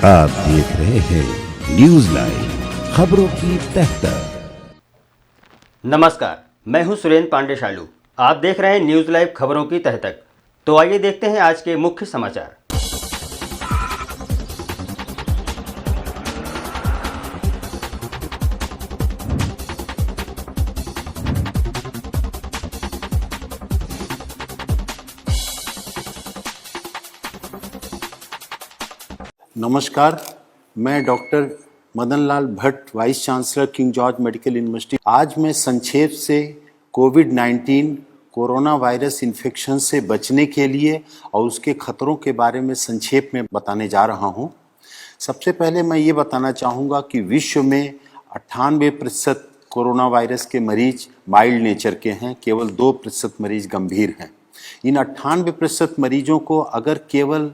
आप देख रहे हैं न्यूज लाइव खबरों की तह तक। नमस्कार, मैं हूं सुरेंद्र पांडे शालू। आप देख रहे हैं न्यूज लाइव खबरों की तह तक। तो आइए देखते हैं आज के मुख्य समाचार। नमस्कार, मैं doctor Madan Lal Bhatt, vice chancellor King George Medical University. आज मैं संक्षेप से कोविड-19 कोरोना वायरस इन्फेक्शन से बचने के लिए और उसके खतरों के बारे में संक्षेप में बताने जा रहा हूं। सबसे पहले मैं ये बताना चाहूँगा कि विश्व में 98% कोरोना वायरस के मरीज माइल्ड नेचर के हैं, केवल 2% मरीज गंभीर हैं। इन 98% मरीजों को अगर केवल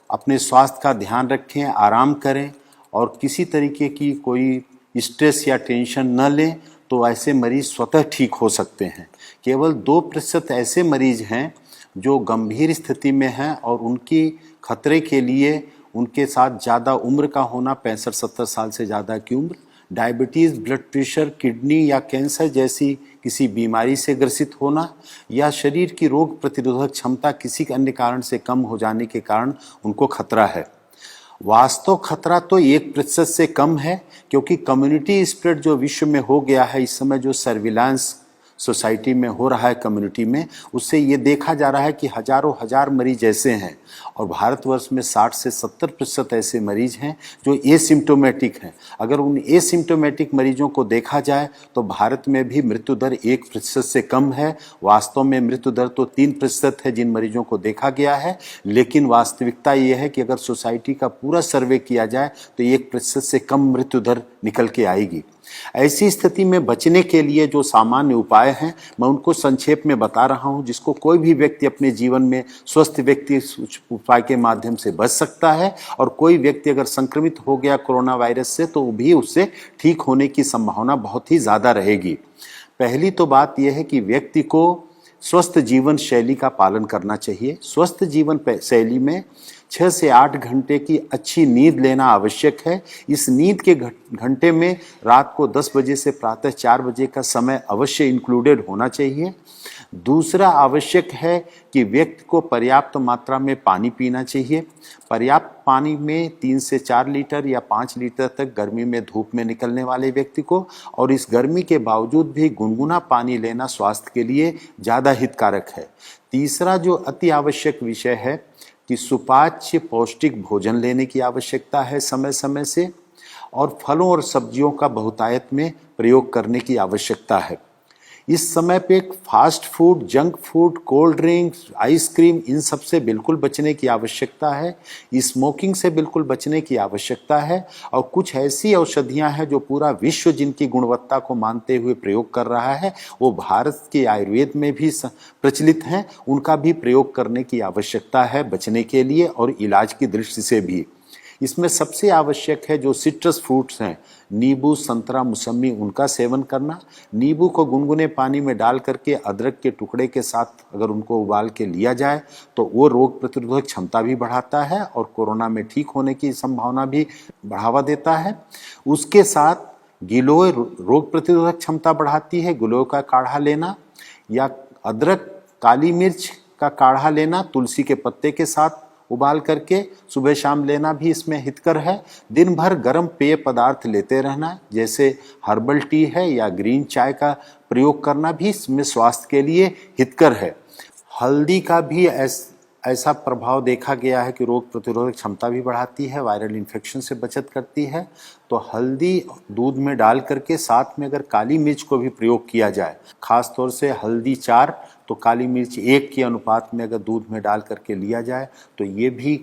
अपने स्वास्थ्य का ध्यान रखें, आराम करें और किसी तरीके की कोई स्ट्रेस या टेंशन न लें तो ऐसे मरीज स्वतः ठीक हो सकते हैं। केवल 2% ऐसे मरीज हैं जो गंभीर स्थिति में हैं और उनकी खतरे के लिए उनके साथ ज़्यादा उम्र का होना, 65-70 साल से ज़्यादा की उम्र, डायबिटीज़, ब्लड प्रेशर, किडनी या कैंसर जैसी किसी बीमारी से ग्रसित होना या शरीर की रोग प्रतिरोधक क्षमता किसी अन्य कारण से कम हो जाने के कारण उनको खतरा है। वास्तव खतरा तो 1% से कम है, क्योंकि कम्युनिटी स्प्रेड जो विश्व में हो गया है इस समय, जो सर्विलांस सोसाइटी में हो रहा है कम्युनिटी में, उससे ये देखा जा रहा है कि हजारों हजार मरीज ऐसे हैं और भारतवर्ष में 60 से 70% ऐसे मरीज हैं जो एसिम्टोमेटिक हैं। अगर उन एसिम्टोमेटिक मरीजों को देखा जाए तो भारत में भी मृत्यु दर 1% से कम है। वास्तव में मृत्यु दर तो 3% है जिन मरीजों को देखा गया है, लेकिन वास्तविकता ये है कि अगर सोसाइटी का पूरा सर्वे किया जाए तो 1% से कम मृत्यु दर निकल के आएगी। ऐसी स्थिति में बचने के लिए जो सामान्य उपाय हैं मैं उनको संक्षेप में बता रहा हूं, जिसको कोई भी व्यक्ति अपने जीवन में स्वस्थ व्यक्ति उपाय के माध्यम से बच सकता है। और कोई व्यक्ति अगर संक्रमित हो गया कोरोना वायरस से तो भी उससे ठीक होने की संभावना बहुत ही ज़्यादा रहेगी। पहली तो बात यह है कि व्यक्ति को स्वस्थ जीवन शैली का पालन करना चाहिए। स्वस्थ जीवन शैली में 6 से 8 घंटे की अच्छी नींद लेना आवश्यक है। इस नींद के घंटे में रात को 10 बजे से प्रातः 4 बजे का समय अवश्य इंक्लूडेड होना चाहिए। दूसरा आवश्यक है कि व्यक्ति को पर्याप्त मात्रा में पानी पीना चाहिए। पर्याप्त पानी में 3 से 4 लीटर या 5 लीटर तक गर्मी में धूप में निकलने वाले व्यक्ति को, और इस गर्मी के बावजूद भी गुनगुना पानी लेना स्वास्थ्य के लिए ज़्यादा हितकारक है। तीसरा जो अति आवश्यक विषय है कि सुपाच्य पौष्टिक भोजन लेने की आवश्यकता है समय समय से, और फलों और सब्जियों का बहुतायत में प्रयोग करने की आवश्यकता है। इस समय पे fast food, junk food, cold drinks, ice cream, इन सब से बिल्कुल बचने की आवश्यकता है। स्मोकिंग से बिल्कुल बचने की आवश्यकता है। और कुछ ऐसी औषधियां हैं जो पूरा विश्व जिनकी गुणवत्ता को मानते हुए प्रयोग कर रहा है, वो भारत के आयुर्वेद में भी प्रचलित हैं, उनका भी प्रयोग करने की आवश्यकता है बचने के लिए और इलाज की दृष्टि से भी। इसमें सबसे आवश्यक है जो सिट्रस फ्रूट्स हैं, नींबू, संतरा, मौसमी, उनका सेवन करना। नींबू को गुनगुने पानी में डाल करके अदरक के टुकड़े के साथ अगर उनको उबाल के लिया जाए तो वो रोग प्रतिरोधक क्षमता भी बढ़ाता है और कोरोना में ठीक होने की संभावना भी बढ़ावा देता है। उसके साथ गिलोय रोग प्रतिरोधक क्षमता बढ़ाती है। गिलोय का काढ़ा लेना या अदरक, काली मिर्च का काढ़ा लेना तुलसी के पत्ते के साथ उबाल करके सुबह शाम लेना भी इसमें हितकर है। दिन भर गर्म पेय पदार्थ लेते रहना, जैसे हर्बल टी है या ग्रीन चाय का प्रयोग करना भी इसमें स्वास्थ्य के लिए हितकर है। हल्दी का भी ऐसा प्रभाव देखा गया है कि रोग प्रतिरोधक क्षमता भी बढ़ाती है, वायरल इन्फेक्शन से बचत करती है। तो हल्दी दूध में डाल करके साथ में अगर काली मिर्च को भी प्रयोग किया जाए, खास तौर से हल्दी 4 तो काली मिर्च 1 के अनुपात में अगर दूध में डाल करके लिया जाए तो ये भी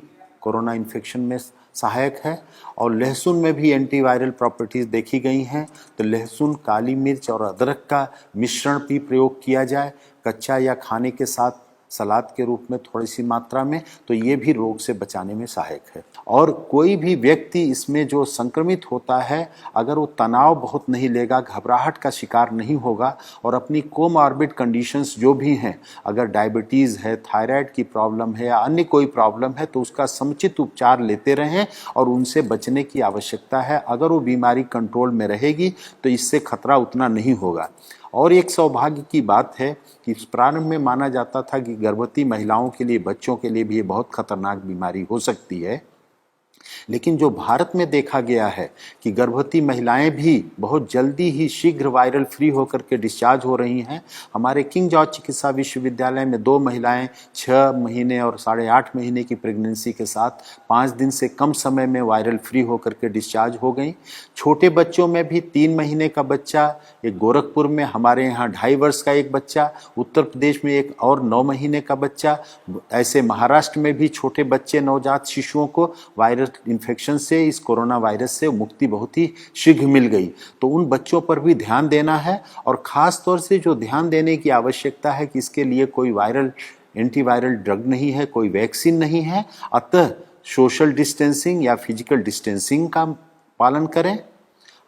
कोरोना इन्फेक्शन में सहायक है। और लहसुन में भी एंटीवायरल प्रॉपर्टीज़ देखी गई हैं, तो लहसुन, काली मिर्च और अदरक का मिश्रण भी प्रयोग किया जाए, कच्चा या खाने के साथ सलाद के रूप में थोड़ी सी मात्रा में, तो ये भी रोग से बचाने में सहायक है। और कोई भी व्यक्ति इसमें जो संक्रमित होता है, अगर वो तनाव बहुत नहीं लेगा, घबराहट का शिकार नहीं होगा और अपनी कोमॉर्बिड कंडीशंस जो भी हैं, अगर डायबिटीज़ है, थायराइड की प्रॉब्लम है या अन्य कोई प्रॉब्लम है, तो उसका समुचित उपचार लेते रहें और उनसे बचने की आवश्यकता है। अगर वो बीमारी कंट्रोल में रहेगी तो इससे खतरा उतना नहीं होगा। और एक सौभाग्य की बात है कि प्रारंभ में माना जाता था कि गर्भवती महिलाओं के लिए, बच्चों के लिए भी ये बहुत खतरनाक बीमारी हो सकती है, लेकिन जो भारत में देखा गया है कि गर्भवती महिलाएं भी बहुत जल्दी ही शीघ्र वायरल फ्री होकर के डिस्चार्ज हो रही हैं। हमारे किंग जॉर्ज चिकित्सा विश्वविद्यालय में 2 महिलाएं 6 महीने और 8.5 महीने की प्रेगनेंसी के साथ 5 दिन से कम समय में वायरल फ्री होकर के डिस्चार्ज हो गई। छोटे बच्चों में भी 3 महीने का बच्चा, एक गोरखपुर में, हमारे यहाँ 2.5 वर्ष का एक बच्चा, उत्तर प्रदेश में एक और 9 महीने का बच्चा, ऐसे महाराष्ट्र में भी छोटे बच्चे, नवजात शिशुओं को वायरल इन्फेक्शन से, इस कोरोना वायरस से मुक्ति बहुत ही शीघ्र मिल गई। तो उन बच्चों पर भी ध्यान देना है और ख़ास तौर से जो ध्यान देने की आवश्यकता है कि इसके लिए कोई वायरल एंटीवायरल ड्रग नहीं है, कोई वैक्सीन नहीं है, अतः सोशल डिस्टेंसिंग या फिजिकल डिस्टेंसिंग का पालन करें,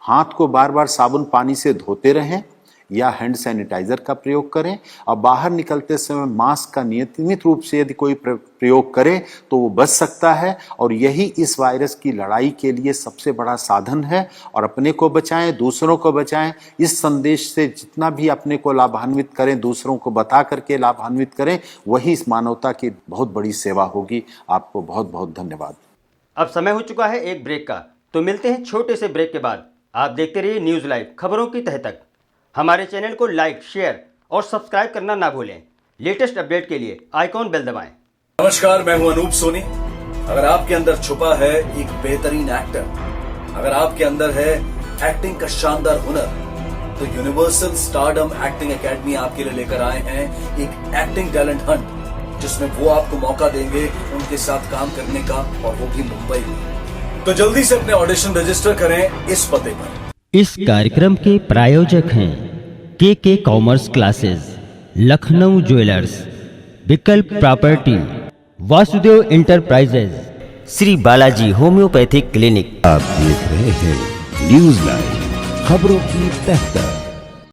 हाथ को बार बार साबुन पानी से धोते रहें या हैंड सैनिटाइजर का प्रयोग करें और बाहर निकलते समय मास्क का नियमित रूप से यदि कोई प्रयोग करे तो वो बच सकता है। और यही इस वायरस की लड़ाई के लिए सबसे बड़ा साधन है। और अपने को बचाएं, दूसरों को बचाएं। इस संदेश से जितना भी अपने को लाभान्वित करें, दूसरों को बता करके लाभान्वित करें, वही इस मानवता की बहुत बड़ी सेवा होगी। आपको बहुत बहुत धन्यवाद। अब समय हो चुका है एक ब्रेक का, तो मिलते हैं छोटे से ब्रेक के बाद। आप देखते रहिए न्यूज़ लाइव खबरों की तह तक। हमारे चैनल को लाइक, शेयर और सब्सक्राइब करना ना भूलें। लेटेस्ट अपडेट के लिए आइकॉन बेल दबाएं। नमस्कार, मैं हूं अनूप सोनी। अगर आपके अंदर छुपा है एक बेहतरीन एक्टर, अगर आपके अंदर है एक्टिंग का शानदार हुनर, तो यूनिवर्सल स्टारडम एक्टिंग एकेडमी आपके लिए लेकर आए हैं एक एक्टिंग टैलेंट हंट, जिसमें वो आपको मौका देंगे उनके साथ काम करने का, और वो भी मुंबई में। तो जल्दी से अपने ऑडिशन रजिस्टर करें इस पते पर। इस कार्यक्रम के प्रायोजक हैं के कॉमर्स क्लासेस, लखनऊ ज्वेलर्स, विकल्प property, Vasudev enterprises, Shri Balaji homeopathic clinic. आप देख रहे हैं न्यूज़ लाइव खबरों की तह तक।